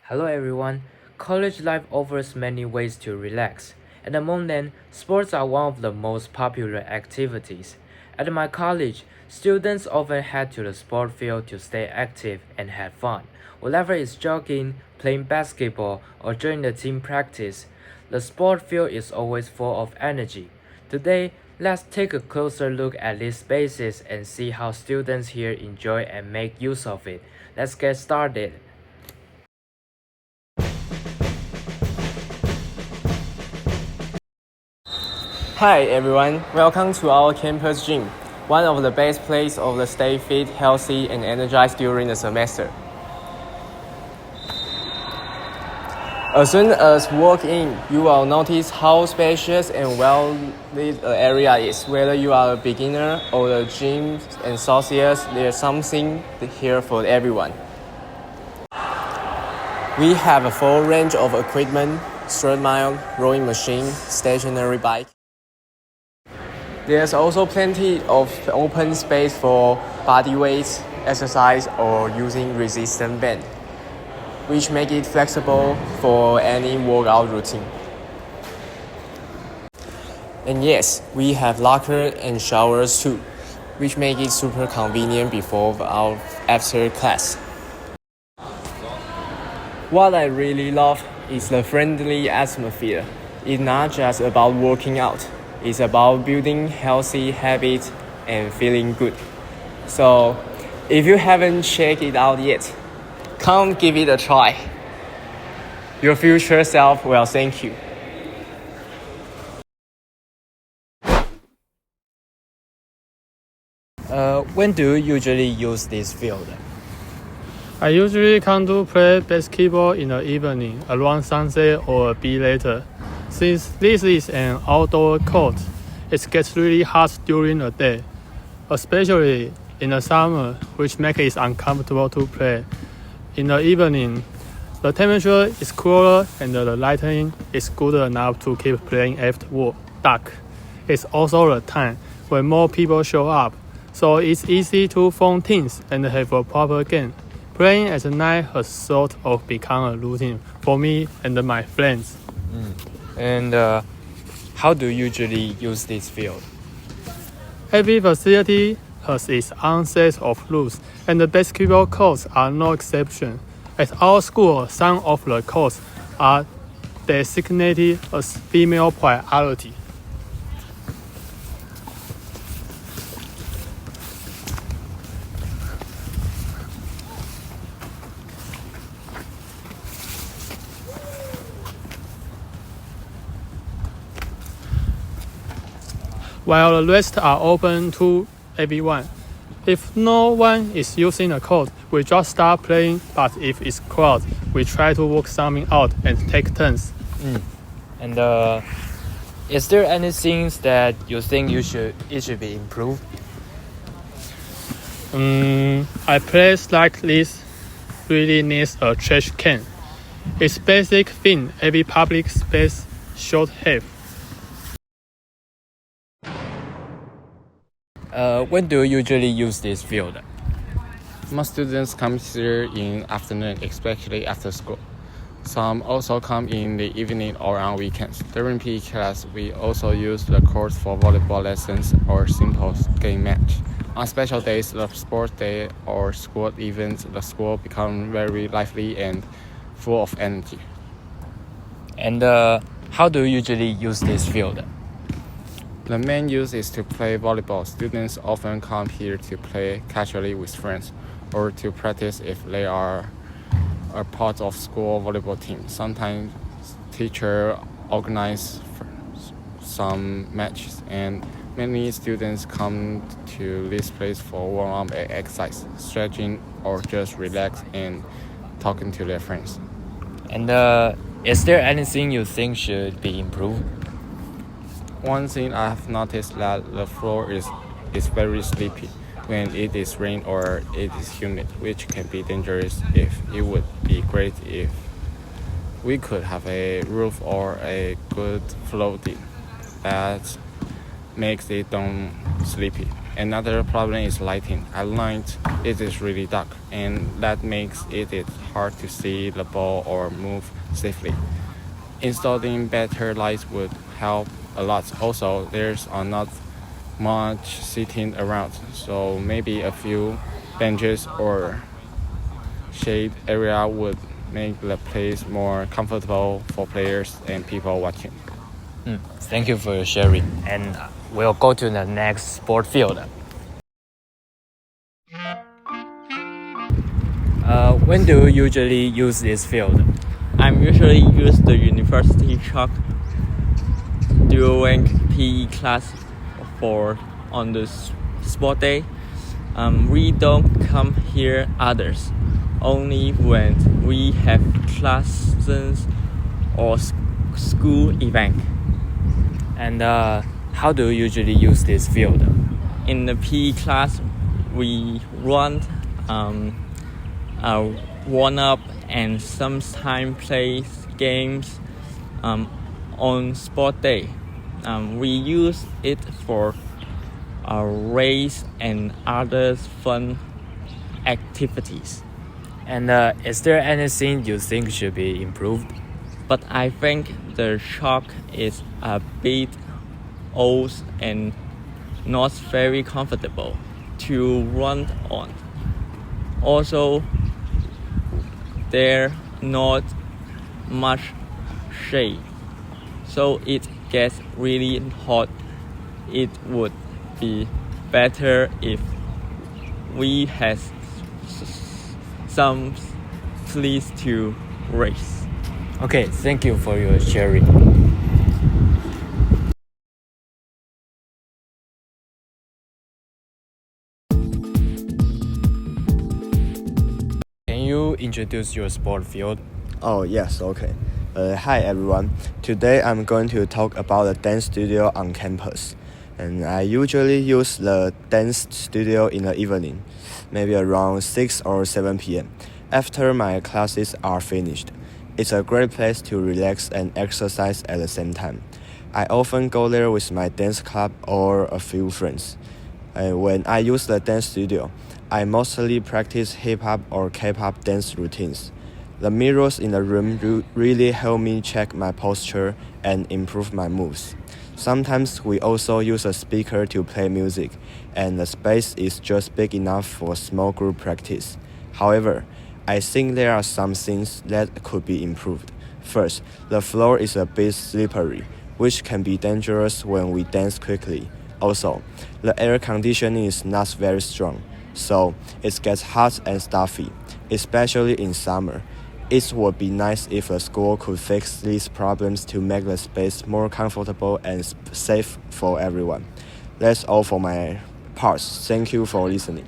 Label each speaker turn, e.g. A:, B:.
A: Hello everyone. College life offers many ways to relax. And among them, sports are one of the most popular activities. At my college, students often head to the sport field to stay active and have fun. Whether it's jogging, playing basketball, or joining the team practice, the sport field is always full of energy. Today, let's take a closer look at these spaces and see how students here enjoy and make use of it. Let's get started.
B: Hi everyone, welcome to our campus gym, one of the best places to stay fit, healthy, and energized during the semester. As soon as you walk in, you will notice how spacious and well-lit the area is. Whether you are a beginner or a gym enthusiast, there's something here for everyone. We have a full range of equipment: treadmill, rowing machine, stationary bike. There's also plenty of open space for body weight exercise or using resistance band, which make it flexible for any workout routine. And yes, we have locker and showers too, which make it super convenient before or after class. What I really love is the friendly atmosphere. It's not just about working out. It's about building healthy habits and feeling good. So, if you haven't checked it out yet, come give it a try. Your future self will thank you.
A: When do you usually use this field?
C: I usually come to play basketball in the evening, around sunset or a bit later. Since this is an outdoor court, it gets really hot during the day, especially in the summer, which makes it uncomfortable to play. In the evening, the temperature is cooler and the lighting is good enough to keep playing after dark. It's also the time when more people show up, so it's easy to form teams and have a proper game. Playing at night has sort of become a routine for me and my friends.
A: And how do you usually use this field?
C: Every facility has its own set of rules, and the basketball courts are no exception. At our school, some of the courts are designated as female priority. While the rest are open to everyone. If no one is using the court, we just start playing, but if it's crowded, we try to work something out and take turns.
A: And is there anything that you think it should be improved?
C: A place like this really needs a trash can. It's basic thing every public space should have.
A: When do you usually use this field?
D: Most students come here in afternoon, especially after school. Some also come in the evening or on weekends. During PE class, we also use the court for volleyball lessons or simple game match. On special days, like sports day or school events, the school become very lively and full of energy.
A: And how do you usually use this field?
D: The main use is to play volleyball. Students often come here to play casually with friends or to practice if they are a part of school volleyball team. Sometimes teachers organize some matches, and many students come to this place for warm-up exercise, stretching, or just relax and talking to their friends.
A: And is there anything you think should be improved?
D: One thing I have noticed that the floor is very sleepy when it is rain or it is humid, which can be dangerous. It would be great if we could have a roof or a good floor that makes it don't sleepy. Another problem is lighting. At night, it is really dark, and that makes it hard to see the ball or move safely. Installing better lights would help a lot. Also, there's not much seating around, so maybe a few benches or shade area would make the place more comfortable for players and people watching.
A: Thank you for your sharing. And we'll go to the next sport field. When do you usually use this field?
E: I'm usually use the university chalk during PE class on the sport day. We don't come here others, only when we have classes or school event.
A: And how do you usually use this field?
E: In the PE class, we run, warm up, and sometimes play games. On sport day, we use it for race and other fun activities.
A: And is there anything you think should be improved?
E: But I think the chalk is a bit old and not very comfortable to run on. Also, there's not much shade, so it gets really hot. It would be better if we had some place to race.
A: Okay, thank you for your sharing. Can you introduce your sport field?
B: Oh, yes, okay. Hi, everyone. Today I'm going to talk about the dance studio on campus. And I usually use the dance studio in the evening, maybe around 6 or 7 p.m. after my classes are finished. It's a great place to relax and exercise at the same time. I often go there with my dance club or a few friends. When I use the dance studio, I mostly practice hip-hop or K-pop dance routines. The mirrors in the room really help me check my posture and improve my moves. Sometimes we also use a speaker to play music, and the space is just big enough for small group practice. However, I think there are some things that could be improved. First, the floor is a bit slippery, which can be dangerous when we dance quickly. Also, the air conditioning is not very strong, so it gets hot and stuffy, especially in summer. It would be nice if the school could fix these problems to make the space more comfortable and safe for everyone. That's all for my part. Thank you for listening.